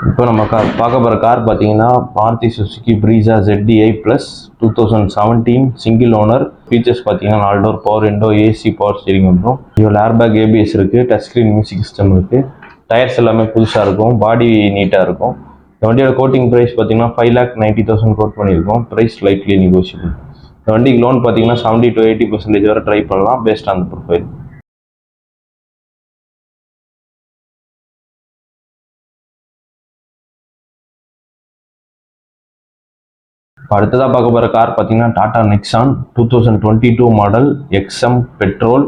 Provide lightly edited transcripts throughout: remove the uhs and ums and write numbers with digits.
இப்போ நம்ம பார்க்க போகிற கார் பார்த்தீங்கன்னா Maruti Suzuki Brezza ZDI plus 2017 single owner. Features பார்த்தீங்கன்னா 4 door power window, AC, power steering வந்துடும். இதில் ஏர்பேக், ஏபிஎஸ் இருக்குது, டச் ஸ்க்ரீன் மியூசிக் சிஸ்டம் இருக்குது. டயர்ஸ் எல்லாமே புதுசாக இருக்கும், பாடி நீட்டாக இருக்கும். இந்த வண்டியோட கோட்டிங் ப்ரைஸ் பார்த்தீங்கன்னா 5,90,000 கோட் பண்ணியிருக்கோம். Price lightly negotiable. இந்த வண்டிக்கு லோன் பார்த்தீங்கன்னா 70 to 80% வரை ட்ரை பண்ணலாம், பேஸ்ட் ஆன் த ப்ரொஃபைல். அடுத்ததாக பார்க்க போகிற கார் பார்த்தீங்கன்னா Tata Nexon 2022 model XM petrol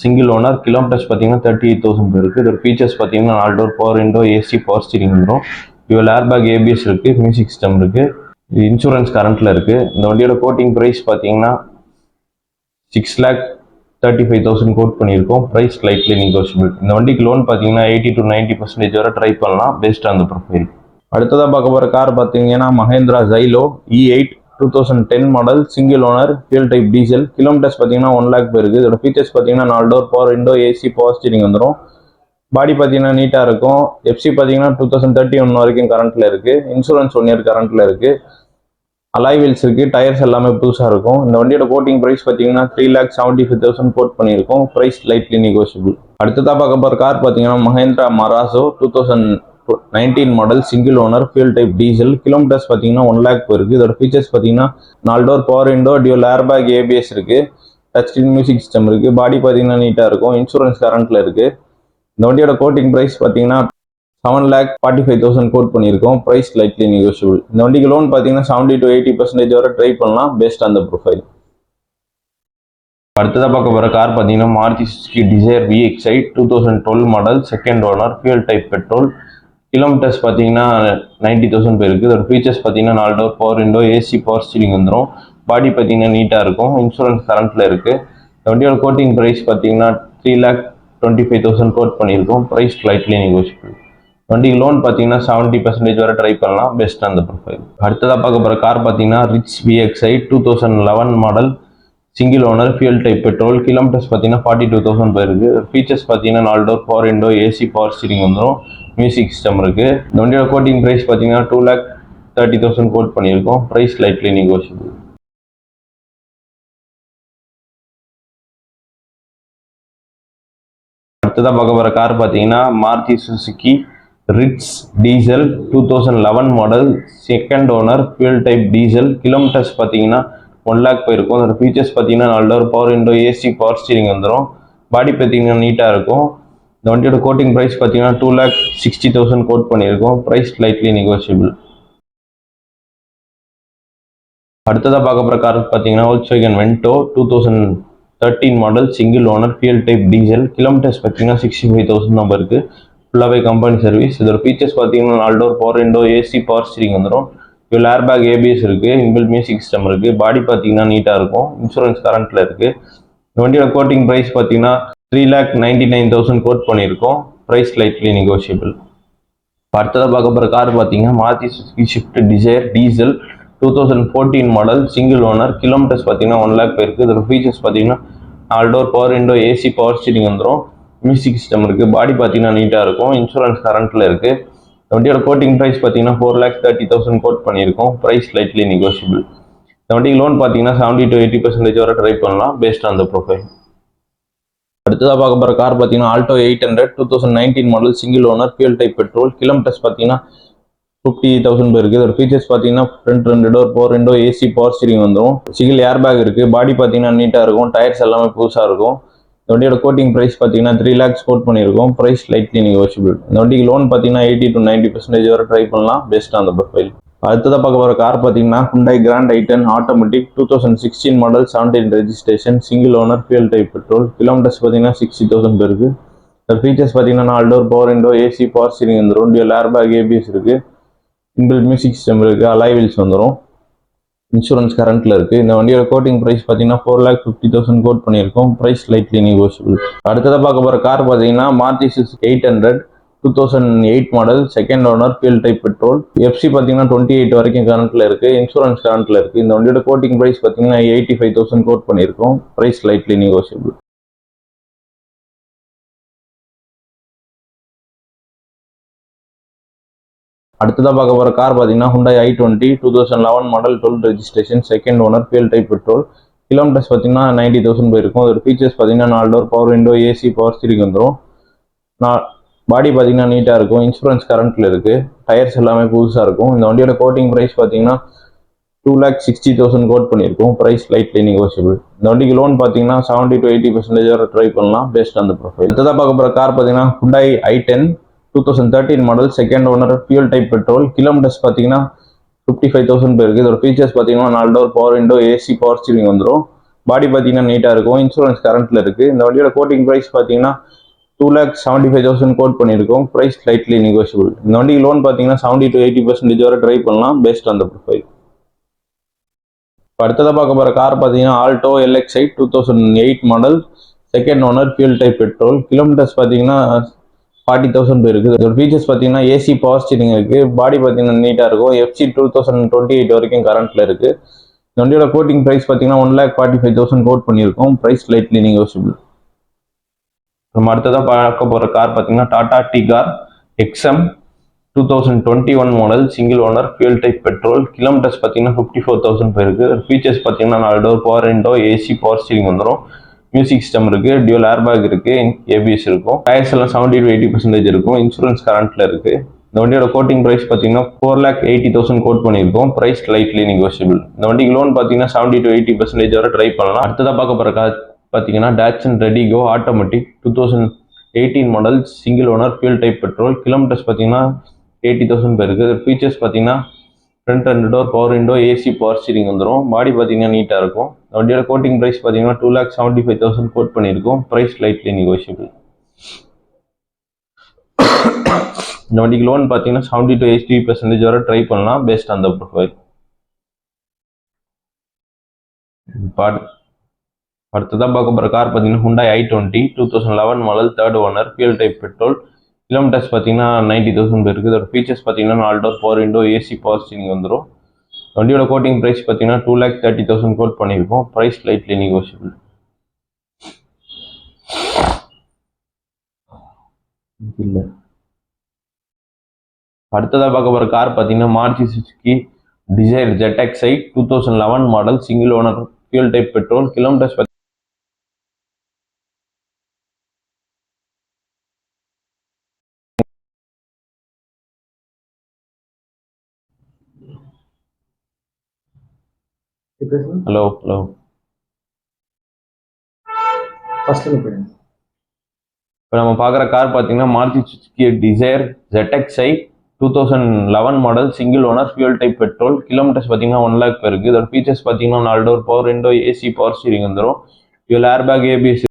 single owner. Kilometres பார்த்தீங்கன்னா 38,000 இருக்குது. இதோட ஃபீச்சர்ஸ் பார்த்தீங்கன்னா 4 door power window, AC, power steering வந்துடும். இதில் ஏர்பேக், ஏபிஎஸ் இருக்குது, மியூசிக் சிஸ்டம் இருக்குது. இன்சூரன்ஸ் கரண்ட்டில் இருக்குது. இந்த வண்டியோட கோட்டிங் ப்ரைஸ் பார்த்தீங்கன்னா 6,35,000 கோட் பண்ணியிருக்கோம். Price lightly negotiable. இந்த வண்டிக்கு லோன் பார்த்தீங்கன்னா 80 to 90% வரை ட்ரை பண்ணலாம், பேஸ்ட் ஆன் த ப்ரொஃபைல். அடுத்ததாக பார்க்க போகிற கார் பார்த்தீங்கன்னா Mahindra Xylo E8 2010 model single owner, fuel type diesel. Kilometres பார்த்தீங்கன்னா 1 lakh போயிருக்கு. இதோட ஃபீச்சர்ஸ் பார்த்தீங்கன்னா 4 door power window, AC, power steering வந்துடும். பாடி பார்த்தீங்கன்னா நீட்டாக இருக்கும். எஃப்சி பார்த்தீங்கன்னா 2031 வரைக்கும் கரண்ட்டில் இருக்குது. இன்சூரன்ஸ் 1 year கரண்ட்டில் இருக்குது. அலாய் வீல்ஸ் இருக்குது. டயர்ஸ் எல்லாமே புதுசாக இருக்கும். இந்த வண்டியோட கோட்டிங் ப்ரைஸ் பார்த்தீங்கன்னா 3,75,000 கோட் பண்ணியிருக்கோம். Price lightly negotiable. அடுத்ததாக பார்க்க போகிற கார் பார்த்தீங்கன்னா Mahindra Marazzo 2019 model single owner, fuel type diesel. Kilometres பார்த்தீங்கன்னா 1 lakh போயிருக்கு. இதோட ஃபீச்சர்ஸ் பார்த்தீங்கன்னா 4 door power window, dual airbag, ABS இருக்குது, டச் ஸ்க்ரீன் மியூசிக் சிஸ்டம் இருக்குது. பாடி பார்த்தீங்கன்னா நீட்டாக இருக்கும். இன்சூரன்ஸ் கரண்ட்டில் இருக்குது. இந்த வண்டியோட கோட்டிங் ப்ரைஸ் பார்த்தீங்கன்னா 7,45,000 கோட் பண்ணியிருக்கோம். Price lightly negotiable. இந்த வண்டிக்கு லோன் பார்த்தீங்கன்னா 70 to 80% வரை ட்ரை பண்ணலாம், பேஸ்ட் ஆன் த ப்ரொஃபைல். அடுத்ததாக பார்க்க போகிற கார் பார்த்தீங்கன்னா Maruti Suzuki Dzire VXi 2012 model second owner, fuel type petrol. Kilometres பார்த்தீங்கன்னா 90,000 போயிருக்கு. இதோட ஃபீச்சர்ஸ் பார்த்தீங்கன்னா 4 door power window, AC, power steering வந்துடும். பாடி பார்த்தீங்கன்னா நீட்டாக இருக்கும். இன்சூரன்ஸ் கரண்ட்டில் இருக்குது. இந்த வண்டியோட கோட்டிங் ப்ரைஸ் பார்த்தீங்கன்னா 3,25,000 கோட் பண்ணியிருக்கோம். Price lightly negotiable. வண்டிக்கு லோன் பார்த்தீங்கன்னா 70% வரை ட்ரை பண்ணலாம், பெஸ்ட் ஆன் த ப்ரொஃபைல். அடுத்ததாக பார்க்க போகிற கார் பார்த்தீங்கன்னா Ritz VXi 2011 model single owner, fuel type petrol. Kilometres பார்த்தீங்கன்னா 42,000 போயிருக்கு. ஃபீச்சர்ஸ் பார்த்தீங்கன்னா 4 door power window, AC, power steering வந்துடும். மியூசிக் சிஸ்டம் இருக்குது. இந்த வண்டியோட கோட்டிங் ப்ரைஸ் பார்த்தீங்கன்னா 2,30,000 கோட் பண்ணியிருக்கோம். Price lightly negotiable. அடுத்ததாக பார்க்க போகிற கார் பார்த்தீங்கன்னா Maruti Suzuki Ritz diesel 2011 model second owner, fuel type diesel. Kilometres பார்த்தீங்கன்னா 1 lakh போயிருக்கும். அதோட ஃபீச்சர்ஸ் பார்த்தீங்கன்னா 4 door power window, AC, power steering வந்துடும். பாடி பார்த்தீங்கன்னா நீட்டாக இருக்கும். இந்த வண்டியோட கோட்டிங் ப்ரைஸ் பார்த்தீங்கன்னா 2,60,000 கோட் பண்ணியிருக்கோம். Price lightly negotiable. அடுத்ததாக பார்க்க போகிற கார் பார்த்தீங்கன்னா Volkswagen Vento 2013 model single owner, fuel type diesel. Kilometres பார்த்தீங்கன்னா 65,000 நம்பர் இருக்குது. ஃபுல்லாகவே கம்பெனி சர்வீஸ். இதோட ஃபீச்சர்ஸ் பார்த்தீங்கன்னா 4 door power window, AC, power steering வந்துடும். இதில் ஏர்பேக், ஏபிஎஸ் இருக்குது, இன்பில்ட் மியூசிக் சிஸ்டம் இருக்குது. பாடி பார்த்தீங்கன்னா நீட்டாக இருக்கும். இன்சூரன்ஸ் கரண்ட்டில் இருக்குது. இந்த வண்டியோட கோட்டிங் ப்ரைஸ் பார்த்தீங்கன்னா 3,99,000 கோட் பண்ணியிருக்கோம். Price lightly negotiable. அடுத்ததாக பார்க்க போகிற கார் பார்த்தீங்கன்னா Maruti Suzuki Swift Dzire diesel 2014 model single owner. Kilometres பார்த்தீங்கன்னா 1 lakh போயிருக்கு. இதோட ஃபீச்சர்ஸ் பார்த்தீங்கன்னா 4 door power window, AC, power steering வந்துடும். மியூசிக் சிஸ்டம் இருக்குது. பாடி பார்த்தீங்கன்னா நீட்டாக இருக்கும். இன்சூரன்ஸ் கரண்ட்டில் இருக்குது. இந்த வண்டியோட கோட்டிங் ப்ரைஸ் பார்த்தீங்கன்னா 4,30,000 கோட் பண்ணியிருக்கோம். Price lightly negotiable. இந்த வண்டிக்கு லோன் பார்த்தீங்கன்னா 70 to 80% வரை ட்ரை பண்ணலாம், பேஸ்ட் ஆன் த ப்ரொஃபைல். அடுத்ததாக பார்க்க போகிற கார் பார்த்தீங்கன்னா Alto 800 2019 model single owner, fuel type petrol. Kilometres பார்த்தீங்கன்னா 50,000 போயிருக்கு. இதோட ஃபீச்சர்ஸ் பார்த்தீங்கன்னா front 2 door power window, AC, power steering வந்துடும். சிங்கிள் ஏர்பேக் இருக்குது. பாடி பார்த்தீங்கன்னா நீட்டாக இருக்கும். டயர்ஸ் எல்லாமே புதுசாக இருக்கும். இந்த வண்டியோட கோட்டிங் ப்ரைஸ் பார்த்தீங்கன்னா 3 lakhs கோட் பண்ணியிருக்கோம். Price lightly negotiable. இந்த வண்டிக்கு லோன் பார்த்தீங்கன்னா 80 to 90% வரை ட்ரை பண்ணலாம், பேஸ்ட் ஆன் த ப்ரொஃபைல். அடுத்ததாக பார்க்க போகிற கார் பார்த்தீங்கன்னா Hyundai Grand i10 automatic 2016 model 17 registration single owner, fuel type petrol. Kilometres பார்த்தீங்கன்னா 60,000 போயிருக்கு. இந்த ஃபீச்சர்ஸ் பார்த்தீங்கன்னா 4 door power window, AC, power steering வந்துடும். டியூல் ஏர்பேக், ஏபிஎஸ் இருக்குது, இன்பில்ட் மியூசிக் சிஸ்டம் இருக்குது, அலாய் வீல்ஸ் வந்துடும். இன்சூரன்ஸ் கரண்ட்டில் இருக்குது. இந்த வண்டியோட கோட்டிங் ப்ரைஸ் பார்த்தீங்கன்னா 4,50,000 கோட் பண்ணியிருக்கோம். Price lightly negotiable. அடுத்ததாக பார்க்க போகிற கார் பார்த்தீங்கன்னா Maruti Suzuki 800 2008 model second owner, fuel type petrol. FC பார்த்தீங்கன்னா 28 வரைக்கும் கரண்ட்டில் இருக்குது. இன்சூரன்ஸ் கரண்ட்டில் இருக்குது. இந்த வண்டியோட கோட்டிங் ப்ரைஸ் பார்த்தீங்கன்னா 85,000 கோட் பண்ணியிருக்கோம். Price lightly negotiable. அடுத்ததாக பார்க்க போகிற கார் பார்த்தீங்கன்னா Hyundai i20 2011 model 12 registration second owner fuel type petrol. Kilometres பார்த்தீங்கன்னா 90,000 போயிருக்கும். அதோட ஃபீச்சர்ஸ் பார்த்தீங்கன்னா 4 door power window, AC, power steering வந்துடும். பாடி பார்த்தீங்கன்னா நீட்டாக இருக்கும். இன்சூரன்ஸ் கரண்ட்டில் இருக்குது. டயர்ஸ் எல்லாமே புதுசாக இருக்கும். இந்த வண்டியோட கோட்டிங் ப்ரைஸ் பார்த்தீங்கன்னா 2,60,000 கோட் பண்ணியிருக்கோம். Price lightly negotiable. இந்த வண்டிக்கு லோன் பார்த்தீங்கன்னா 70 to 80% வரை ட்ரை பண்ணலாம் பேஸ்ட் ஆன் த ப்ரொஃபைல். அடுத்ததாக பார்க்க போகிற கார் பார்த்தீங்கன்னா Hyundai i10 2013 model second owner fuel type petrol. Kilometres பார்த்தீங்கன்னா 55,000 போயிருக்கு. இதோட ஃபீச்சர்ஸ் பார்த்தீங்கன்னா 4 door power window, AC, power steering வந்துடும். பாடி பார்த்தீங்கன்னா நீட்டாக இருக்கும். இன்சூரன்ஸ் கரண்ட்டில் இருக்குது. இந்த வண்டியோட கோட்டிங் ப்ரைஸ் பார்த்தீங்கன்னா 2,75,000 கோட் பண்ணியிருக்கோம். Price lightly negotiable. இந்த வண்டிக்கு லோன் பார்த்தீங்கன்னா 70 to 80% வரை ட்ரை பண்ணலாம் பேஸ்ட் ஆன் த ப்ரொஃபைல். அடுத்ததாக பார்க்க போகிற கார் பார்த்தீங்கன்னா Alto LXi 2008 model second owner fuel type petrol. Kilometres பார்த்தீங்கன்னா 40,000 போயிருக்கு. இதோட ஃபீச்சர்ஸ் பார்த்தீங்கன்னா ஏசி, பவர் ஸ்டீரிங் இருக்குது. பாடி பார்த்தீங்கன்னா நீட்டாக இருக்கும். FC 2028 வரைக்கும் கரண்ட்டில் இருக்குது. இந்த வண்டியோட கோட்டிங் ப்ரைஸ் பார்த்தீங்கன்னா 1,45,000 கோட் பண்ணியிருக்கோம். Price lightly negotiable. நம்ம அடுத்ததாக பார்க்க போகிற கார் பார்த்தீங்கன்னா Tata Tigor XM 2021 model single owner fuel type petrol. Kilometres பார்த்தீங்கன்னா 54,000 போயிருக்கு. ஃபீச்சர்ஸ் பார்த்தீங்கன்னா 4 door power window, AC, power steering வந்துடும். மியூசிக் சிஸ்டம் இருக்குது. டியூல் ஏர்பேக் இருக்குது. ABS இருக்கும். டயர்ஸ் எல்லாம் 70 to 80% இருக்கும். இன்சூரன்ஸ் கரண்ட்டில் இருக்குது. இந்த வண்டியோட கோட்டிங் ப்ரைஸ் பார்த்தீங்கன்னா 4,80,000 கோட் பண்ணியிருக்கோம். Price lightly negotiable. இந்த வண்டிக்கு லோன் பார்த்தீங்கன்னா 70 to 80% வரை ட்ரை பண்ணலாம். அடுத்ததாக பார்க்க போகிற கார் பார்த்தீங்கன்னா Dodson Redigo automatic 2018 model single owner fuel type petrol. Kilometres பார்த்தீங்கன்னா 80,000 போயிருக்கு. ஃபீச்சர்ஸ் பார்த்தீங்கன்னா front 2 door power window, AC, power steering வந்துடும். பாடி பார்த்தீங்கன்னா நீட்டாக இருக்கும். வண்டியோட கோட்டிங் ப்ரைஸ் பார்த்தீங்கன்னா 2,75,000 கோட் பண்ணியிருக்கோம். Price lightly negotiable. இந்த வண்டிக்கு லோன் பார்த்தீங்கன்னா 70 to 80% வரை ட்ரை பண்ணலாம் பேஸ்ட் ஆன் த ப்ரொஃபைல். அடுத்ததாக பார்க்க போகிற கார் பார்த்தீங்கன்னா Hyundai i20 2011 model third owner fuel type petrol. Kilometres பார்த்தீங்கன்னா 90,000 போயிருக்கு. இதோட ஃபீச்சர்ஸ் பார்த்தீங்கன்னா 4 door power window, AC, power steering வந்துடும். வண்டியோட கோட்டிங் ப்ரைஸ் பார்த்தீங்கன்னா 2,30,000 கோட் பண்ணியிருக்கோம். Price lightly negotiable. இல்லை. அடுத்ததாக பார்க்க போகிற கார் பார்த்தீங்கன்னா Maruti Suzuki Dzire ZXi 2011 model single owner fuel type petrol. Kilometres hello இப்போ நம்ம பார்க்குற கார் பார்த்தீங்கன்னா Maruti Suzuki Dzire ZXi 2011 model single owner fuel type petrol. Kilometres பார்த்தீங்கன்னா 1 lakh போயிருக்கு. இதோட ஃபீச்சர்ஸ் பார்த்தீங்கன்னா 4 door power window, AC, power steering வந்துடும். Dual airbag, ABS